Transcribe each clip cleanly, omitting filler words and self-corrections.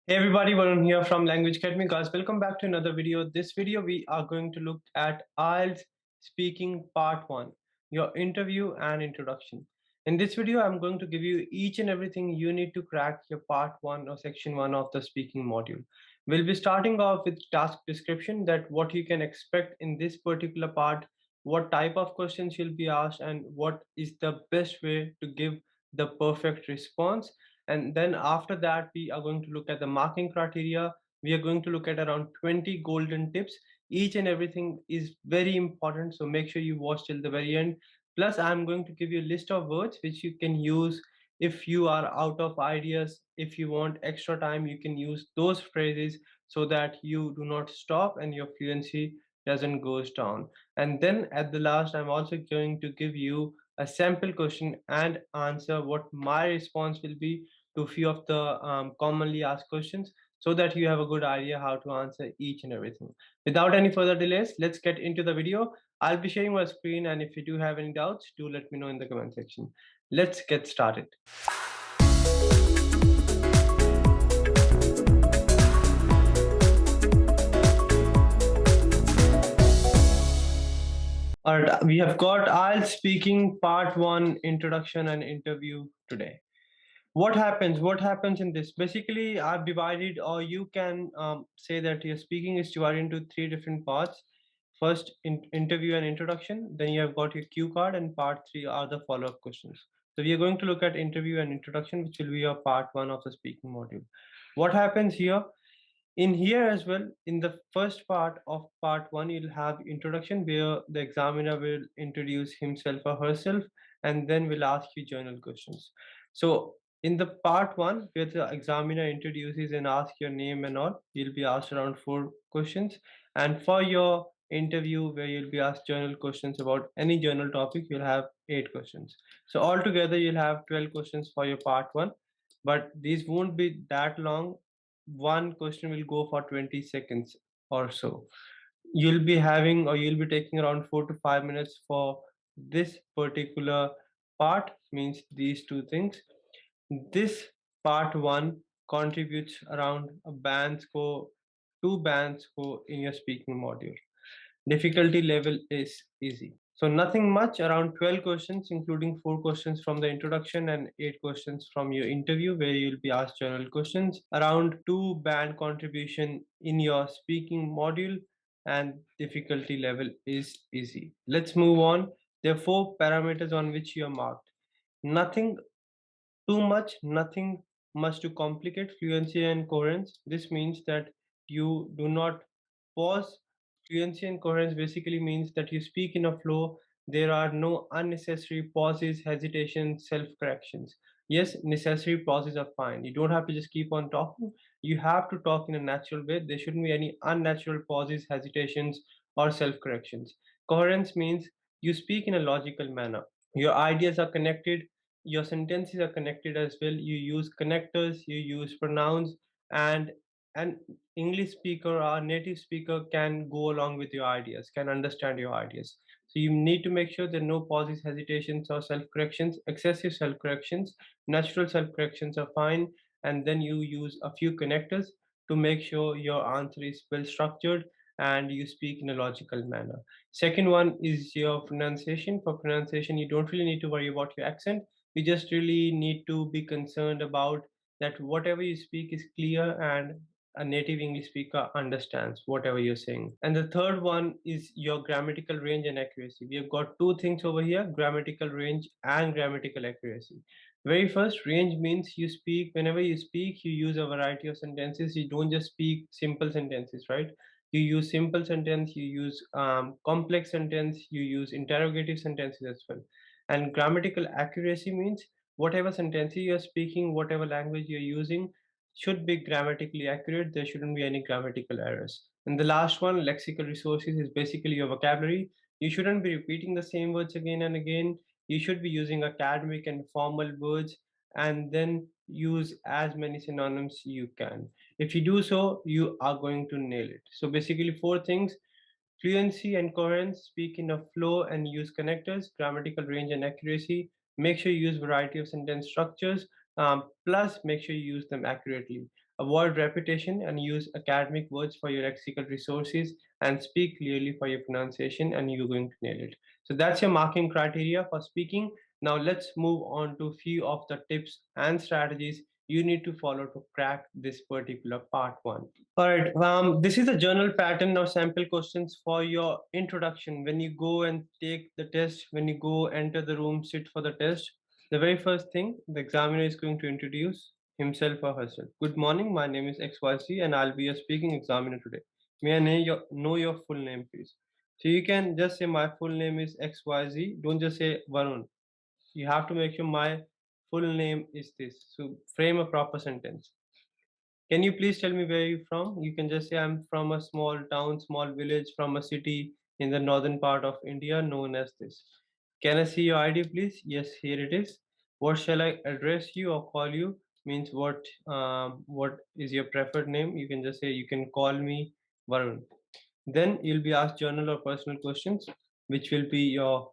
Hey everybody, Varun here from Language Academy. Guys, welcome back to another video. This video we are going to look at IELTS Speaking Part 1, your interview and introduction. In this video, I'm going to give you each and everything you need to crack your Part 1 or Section 1 of the speaking module. We'll be starting off with task description, that what you can expect in this particular part, what type of questions you'll be asked, and what is the best way to give the perfect response. And then after that, we are going to look at the marking criteria. We are going to look at around 20 golden tips. Each and everything is very important, so make sure you watch till the very end. Plus, I'm going to give you a list of words which you can use if you are out of ideas. If you want extra time, you can use those phrases so that you do not stop and your fluency doesn't goes down. And then at the last, I'm also going to give you a sample question and answer what my response will be to a few of the commonly asked questions, so that you have a good idea how to answer each and everything. Without any further delays, let's get into the video. I'll be sharing my screen, and if you do have any doubts, do let me know in the comment section. Let's get started. All right, we have got IELTS Speaking Part 1 Introduction and Interview today. What happens in this? Basically, I've divided, or you can say that your speaking is divided into three different parts. First, interview and introduction. Then you have got your cue card, and part 3 are the follow-up questions. So we are going to look at interview and introduction, which will be your part 1 of the speaking module. What happens here? In here as well, in the first part of part 1, you'll have introduction, where the examiner will introduce himself or herself, and then will ask you general questions. So in the part 1, where the examiner introduces and asks your name and all, you'll be asked around 4 questions. And for your interview, where you'll be asked general questions about any general topic, you'll have 8 questions. So altogether, you'll have 12 questions for your part 1, but these won't be that long. One question will go for 20 seconds or so. You'll be having, or you'll be taking around 4 to 5 minutes for this particular part, means these two things. This part 1 contributes around a band score, 2 band score in your speaking module. Difficulty level is easy. So nothing much, around 12 questions, including 4 questions from the introduction and 8 questions from your interview, where you'll be asked general questions. Around 2 band contribution in your speaking module, and difficulty level is easy. Let's move on. There are 4 parameters on which you are marked. Nothing too much, nothing much to complicate. Fluency and coherence. This means that you do not pause. Fluency and coherence basically means that you speak in a flow. There are no unnecessary pauses, hesitations, self corrections. Yes, necessary pauses are fine. You don't have to just keep on talking. You have to talk in a natural way. There shouldn't be any unnatural pauses, hesitations, or self corrections. Coherence means you speak in a logical manner. Your ideas are connected, your sentences are connected as well. You use connectors, you use pronouns, and an English speaker or native speaker can go along with your ideas, can understand your ideas. So you need to make sure there are no pauses, hesitations, or self corrections. Excessive self corrections, natural self corrections are fine. And then you use a few connectors to make sure your answer is well structured and you speak in a logical manner. Second one is your pronunciation. For pronunciation, you don't really need to worry about your accent. You just really need to be concerned about that whatever you speak is clear and a native English speaker understands whatever you're saying. And the third one is your grammatical range and accuracy. We have got two things over here: grammatical range and grammatical accuracy. Very first, range means you speak, whenever you speak, you use a variety of sentences. You don't just speak simple sentences, right? You use simple sentence, you use complex sentence, you use interrogative sentences as well. And grammatical accuracy means whatever sentence you're speaking, whatever language you're using, should be grammatically accurate. There shouldn't be any grammatical errors. And the last one, lexical resources, is basically your vocabulary. You shouldn't be repeating the same words again and again. You should be using academic and formal words, and then use as many synonyms you can. If you do so, you are going to nail it. So basically 4 things: fluency and coherence, speak in a flow and use connectors, grammatical range and accuracy, make sure you use variety of sentence structures, plus make sure you use them accurately. Avoid repetition and use academic words for your lexical resources and speak clearly for your pronunciation, and you're going to nail it. So that's your marking criteria for speaking. Now let's move on to few of the tips and strategies you need to follow to crack this particular part one. All right. This is a journal pattern or sample questions for your introduction. When you go and take the test, when you go enter the room, sit for the test, the very first thing the examiner is going to introduce himself or herself. Good morning. My name is XYZ, and I'll be your speaking examiner today. May I know your full name, please? So you can just say my full name is XYZ. Don't just say Varun. You have to make sure my full name is this. So frame a proper sentence. Can you please tell me where you're from? You can just say I'm from a small town, small village, from a city in the northern part of India known as this. Can I see your ID, please? Yes, here it is. What shall I address you or call you? Means what is your preferred name? You can just say you can call me Varun. Then you'll be asked journal or personal questions, which will be your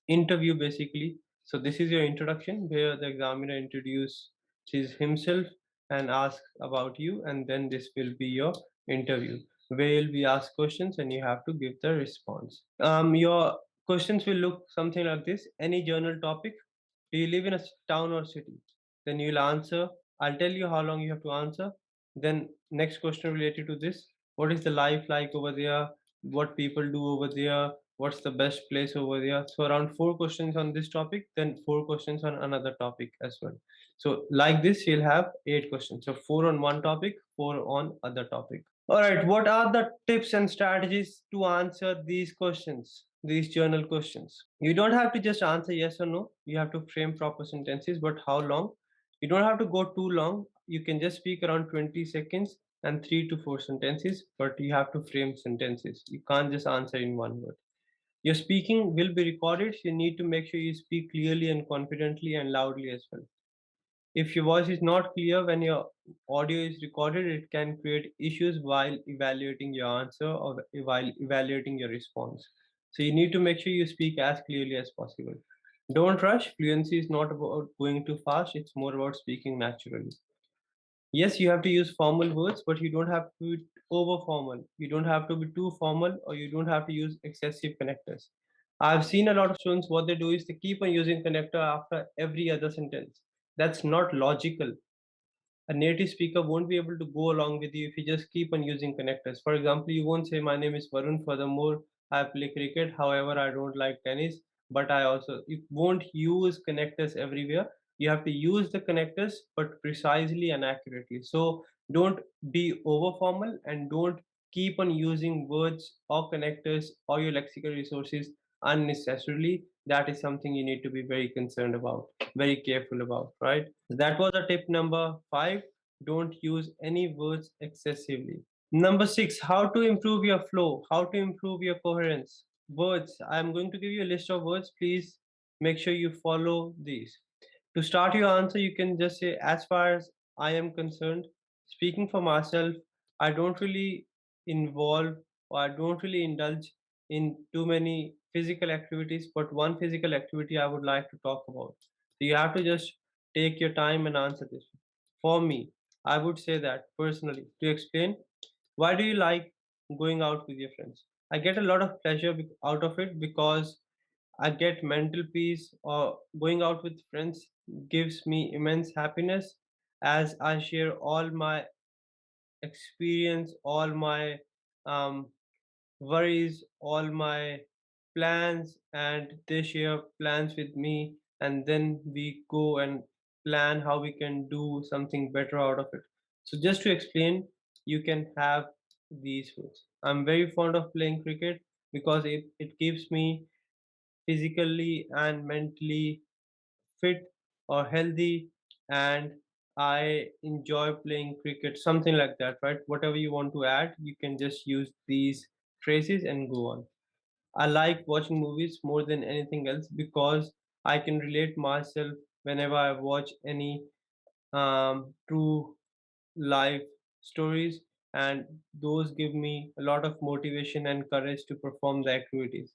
interview basically. So this is your introduction where the examiner introduces himself and asks about you, and then this will be your interview where you'll be asked questions and you have to give the response. Your questions will look something like this. Any journal topic? Do you live in a town or city? Then you'll answer. I'll tell you how long you have to answer. Then next question related to this. What is the life like over there? What people do over there? What's the best place over there? So around four questions on this topic, then four questions on another topic as well. So like this, you'll have eight questions. So four on one topic, four on other topic. All right, what are the tips and strategies to answer these questions, these journal questions? You don't have to just answer yes or no. You have to frame proper sentences, but how long? You don't have to go too long. You can just speak around 20 seconds and 3 to 4 sentences, but you have to frame sentences. You can't just answer in one word. Your speaking will be recorded, so you need to make sure you speak clearly and confidently and loudly as well. If your voice is not clear when your audio is recorded, it can create issues while evaluating your answer or while evaluating your response. So you need to make sure you speak as clearly as possible. Don't rush. Fluency is not about going too fast, it's more about speaking naturally. Yes, you have to use formal words, but you don't have to be over formal. You don't have to be too formal, or you don't have to use excessive connectors. I've seen a lot of students, what they do is they keep on using connector after every other sentence. That's not logical. A native speaker won't be able to go along with you if you just keep on using connectors. For example, you won't say, my name is Varun, furthermore, I play cricket, however, I don't like tennis, but I also, you won't use connectors everywhere. You have to use the connectors, but precisely and accurately. So don't be over formal and don't keep on using words or connectors or your lexical resources unnecessarily. That is something you need to be very concerned about, very careful about, right? That was a tip number 5. Don't use any words excessively. Number 6, how to improve your flow, how to improve your coherence. Words. I'm going to give you a list of words. Please make sure you follow these. To start your answer, you can just say, as far as I am concerned, speaking for myself, I don't really involve or I don't really indulge in too many physical activities, but one physical activity I would like to talk about. So you have to just take your time and answer this. For me, I would say that personally, to explain, why do you like going out with your friends? I get a lot of pleasure out of it because I get mental peace, or going out with friends gives me immense happiness as I share all my experience, all my um, worries, all my plans, and they share plans with me, and then we go and plan how we can do something better out of it. So, just to explain, you can have these words. I'm very fond of playing cricket because it keeps me physically and mentally fit or healthy, and I enjoy playing cricket, something like that, right? Whatever you want to add, you can just use these phrases and go on. I like watching movies more than anything else because I can relate myself whenever I watch any true life stories, and those give me a lot of motivation and courage to perform the activities.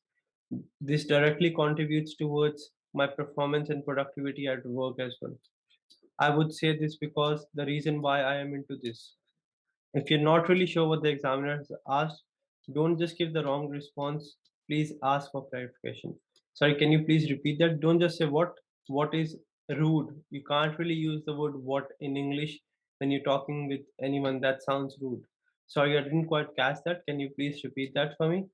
This directly contributes towards my performance and productivity at work as well. I would say this because the reason why I am into this. If you're not really sure what the examiner has asked, don't just give the wrong response. Please ask for clarification. Sorry, can you please repeat that? Don't just say what. What is rude? You can't really use the word what in English when you're talking with anyone. That sounds rude. Sorry, I didn't quite catch that. Can you please repeat that for me?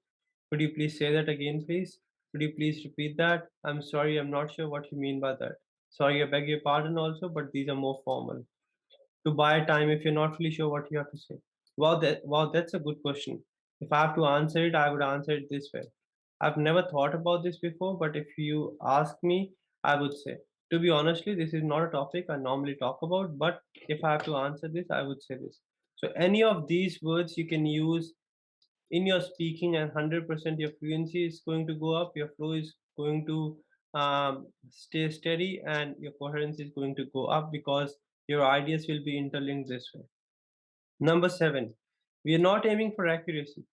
Could you please say that again, please? Could you please repeat that? I'm sorry, I'm not sure what you mean by that. Sorry, I beg your pardon also, but these are more formal. To buy time if you're not really sure what you have to say. Wow, that's a good question. If I have to answer it, I would answer it this way. I've never thought about this before, but if you ask me, I would say, to be honestly, this is not a topic I normally talk about, but if I have to answer this, I would say this. So any of these words you can use in your speaking, and 100% your fluency is going to go up, your flow is going to stay steady, and your coherence is going to go up because your ideas will be interlinked this way. Number 7, we are not aiming for accuracy.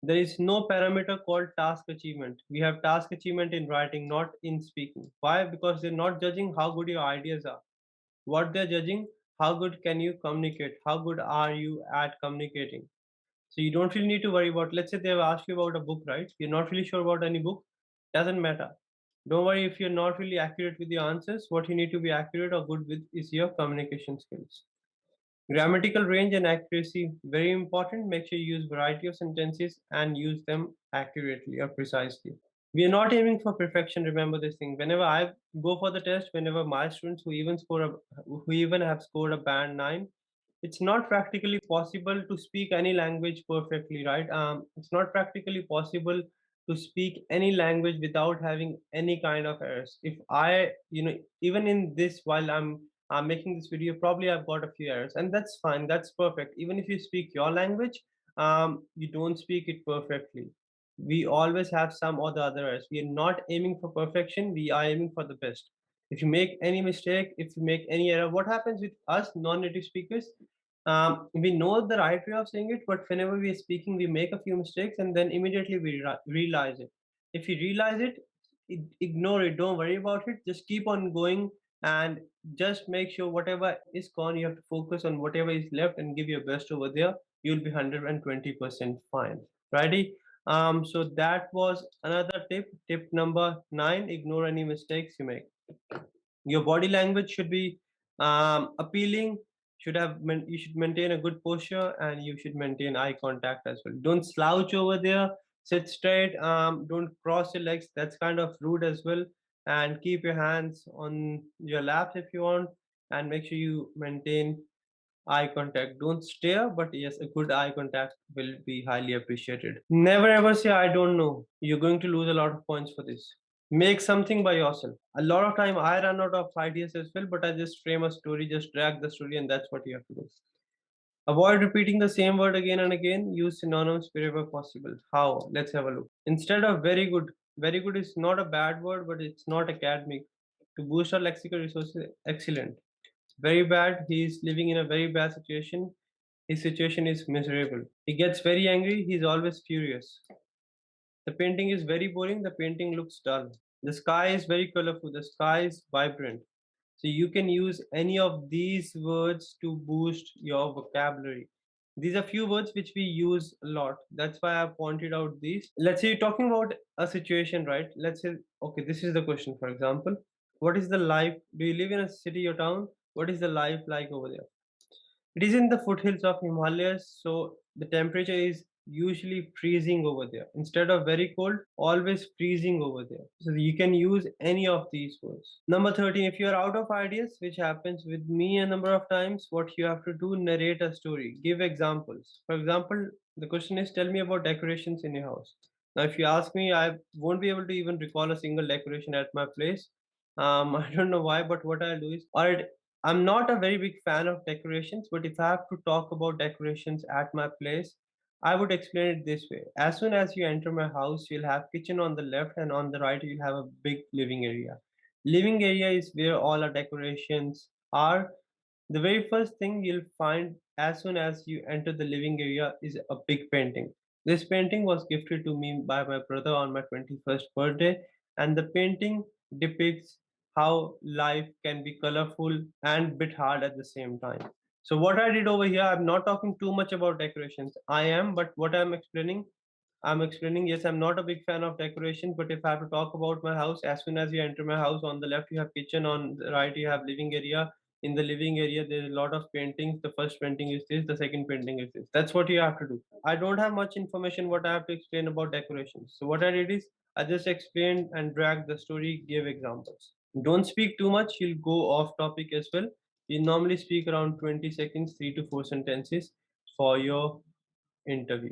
There is no parameter called task achievement. We have task achievement in writing, not in speaking. Why? Because they're not judging how good your ideas are. What they're judging, how good can you communicate, how good are you at communicating. So you don't really need to worry about, let's say they've asked you about a book, right? You're not really sure about any book, doesn't matter. Don't worry if you're not really accurate with the answers. What you need to be accurate or good with is your communication skills. Grammatical range and accuracy, very important. Make sure you use variety of sentences and use them accurately or precisely. We are not aiming for perfection. Remember this thing. Whenever I go for the test, whenever my students who even have scored a band 9, it's not practically possible to speak any language perfectly, right? It's not practically possible to speak any language without having any kind of errors. If I, even in this, while I'm making this video, probably I've got a few errors, and that's fine. That's perfect. Even if you speak your language, you don't speak it perfectly. We always have some or the other errors. We are not aiming for perfection. We are aiming for the best. If you make any mistake, if you make any error, what happens with us non-native speakers? We know the right way of saying it, but whenever we are speaking, we make a few mistakes and then immediately we realize it. If you realize it, ignore it. Don't worry about it. Just keep on going and just make sure whatever is gone, you have to focus on whatever is left and give your best over there. You'll be 120% fine. Righty? So that was another tip. Tip number 9, ignore any mistakes you make. Your body language should be appealing. You should maintain a good posture, and you should maintain eye contact as well. Don't slouch over there. Sit straight. Don't cross your legs. That's kind of rude as well. And keep your hands on your laps if you want, and make sure you maintain eye contact. Don't stare, but yes, a good eye contact will be highly appreciated. Never ever say I don't know. You're going to lose a lot of points for this. Make something by yourself. A lot of time I run out of ideas as well, but I just frame a story, just drag the story, and that's what you have to do. Avoid repeating the same word again and again. Use synonyms wherever possible. How? Let's have a look. Instead of very good is not a bad word, but it's not academic. To boost our lexical resources, excellent. Very bad, he is living in a very bad situation. His situation is miserable. He gets very angry, he's always furious. The painting is very boring, the painting looks dull. The sky is very colorful, the sky is vibrant. So you can use any of these words to boost your vocabulary. These are few words which we use a lot. That's why I pointed out these. Let's say you're talking about a situation, right? Let's say, okay, this is the question, for example. What is the life? Do you live in a city or town? What is the life like over there? It is in the foothills of Himalayas, so the temperature is usually freezing over there. Instead of very cold, always freezing over there. So you can use any of these words. Number 13, if you are out of ideas, which happens with me a number of times, what you have to do, narrate a story. Give examples. For example, the question is, tell me about decorations in your house. Now, if you ask me, I won't be able to even recall a single decoration at my place. I don't know why, but what I'll do is, all right, I'm not a very big fan of decorations, but if I have to talk about decorations at my place, I would explain it this way. As soon as you enter my house, you'll have kitchen on the left, and on the right you'll have a big living area. Living area is where all our decorations are. The very first thing you'll find as soon as you enter the living area is a big painting. This painting was gifted to me by my brother on my 21st birthday, and the painting depicts how life can be colorful and bit hard at the same time. So what I did over here, I'm not talking too much about decorations. I am, but what I'm explaining, yes, I'm not a big fan of decoration, but if I have to talk about my house, as soon as you enter my house, on the left you have kitchen, on the right you have living area. In the living area, there's a lot of paintings. The first painting is this, the second painting is this. That's what you have to do. I don't have much information what I have to explain about decorations. So what I did is I just explained and dragged the story, gave examples. Don't speak too much, you'll go off topic as well. We normally speak around 20 seconds, 3 to 4 sentences for your interview.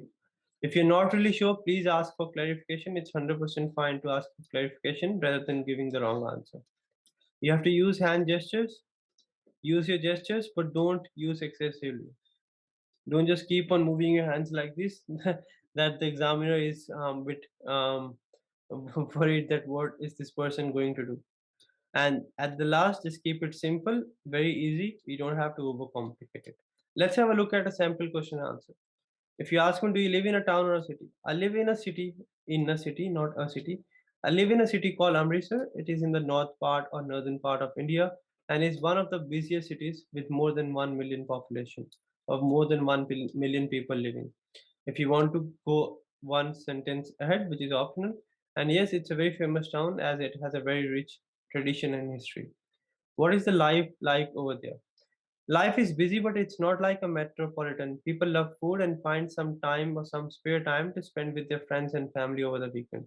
If you're not really sure, please ask for clarification. It's 100% fine to ask for clarification rather than giving the wrong answer. You have to use hand gestures. Use your gestures, but don't use excessively. Don't just keep on moving your hands like this. That the examiner is bit worried that what is this person going to do. And at the last, just keep it simple, very easy. You don't have to overcomplicate it. Let's have a look at a sample question answer. If you ask me, do you live in a town or a city? I live in a city, not a city. I live in a city called Amritsar. It is in the north part or northern part of India and is one of the busiest cities with more than 1 million population of more than 1 million people living. If you want to go one sentence ahead, which is optional, and yes, it's a very famous town as it has a very rich tradition and history. What is the life like over there? Life is busy, but it's not like a metropolitan. People love food and find some time or some spare time to spend with their friends and family over the weekend.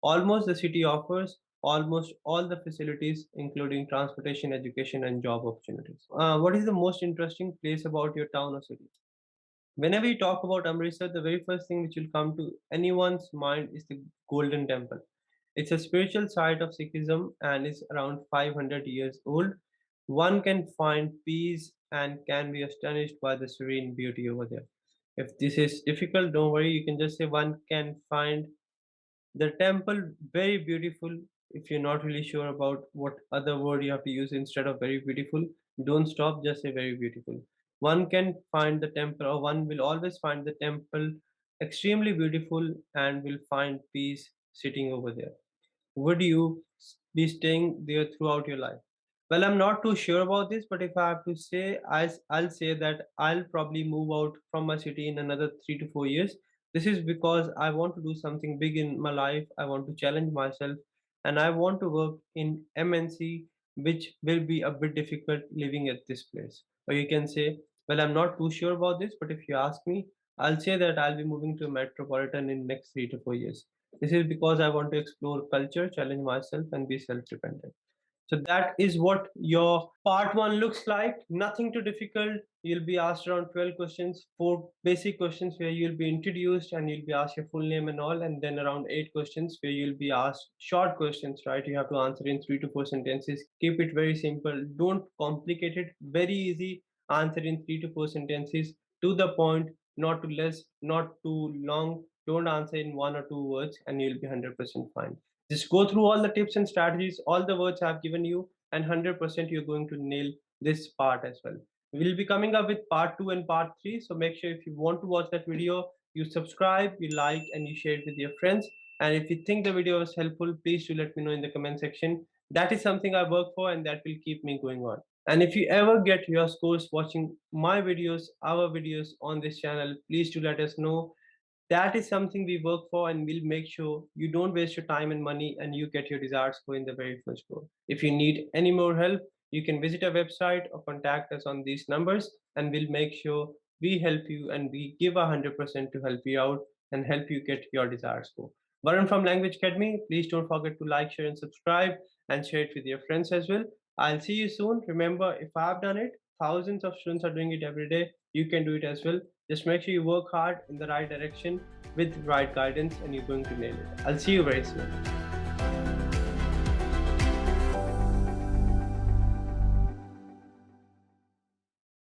Almost the city offers almost all the facilities, including transportation, education, and job opportunities. What is the most interesting place about your town or city? Whenever you talk about Amritsar, the very first thing which will come to anyone's mind is the Golden Temple. It's a spiritual site of Sikhism and is around 500 years old. One can find peace and can be astonished by the serene beauty over there. If this is difficult, don't worry, you can just say one can find the temple very beautiful. If you're not really sure about what other word you have to use instead of very beautiful, don't stop, just say very beautiful. One can find the temple, or one will always find the temple extremely beautiful and will find peace sitting over there. Would you be staying there throughout your life? Well, I'm not too sure about this, but if I have to say, I'll say that I'll probably move out from my city in another 3 to 4 years. This is because I want to do something big in my life. I want to challenge myself, and I want to work in MNC, which will be a bit difficult living at this place. Or you can say, well, I'm not too sure about this, but if you ask me, I'll say that I'll be moving to a metropolitan in next 3 to 4 years. This is because I want to explore culture, challenge myself, and be self-dependent. So that is what your part one looks like. Nothing too difficult. You'll be asked around 12 questions, four basic questions where you'll be introduced and you'll be asked your full name and all, and then around 8 questions where you'll be asked short questions, right? You have to answer in 3 to 4 sentences. Keep it very simple. Don't complicate it. Very easy. Answer in 3 to 4 sentences to the point, not too less, not too long. Don't answer in 1 or 2 words, and you'll be 100% fine. Just go through all the tips and strategies, all the words I've given you, and 100% you're going to nail this part as well. We'll be coming up with part 2 and part 3. So make sure if you want to watch that video, you subscribe, you like, and you share it with your friends. And if you think the video was helpful, please do let me know in the comment section. That is something I work for, and that will keep me going on. And if you ever get your scores watching my videos, our videos on this channel, please do let us know. That is something we work for, and we'll make sure you don't waste your time and money and you get your desired score in the very first go. If you need any more help, you can visit our website or contact us on these numbers, and we'll make sure we help you and we give 100% to help you out and help you get your desired score. Varun from Language Academy, please don't forget to like, share, and subscribe, and share it with your friends as well. I'll see you soon. Remember, if I've done it, thousands of students are doing it every day. You can do it as well. Just make sure you work hard in the right direction with right guidance, and you're going to nail it. I'll see you very soon.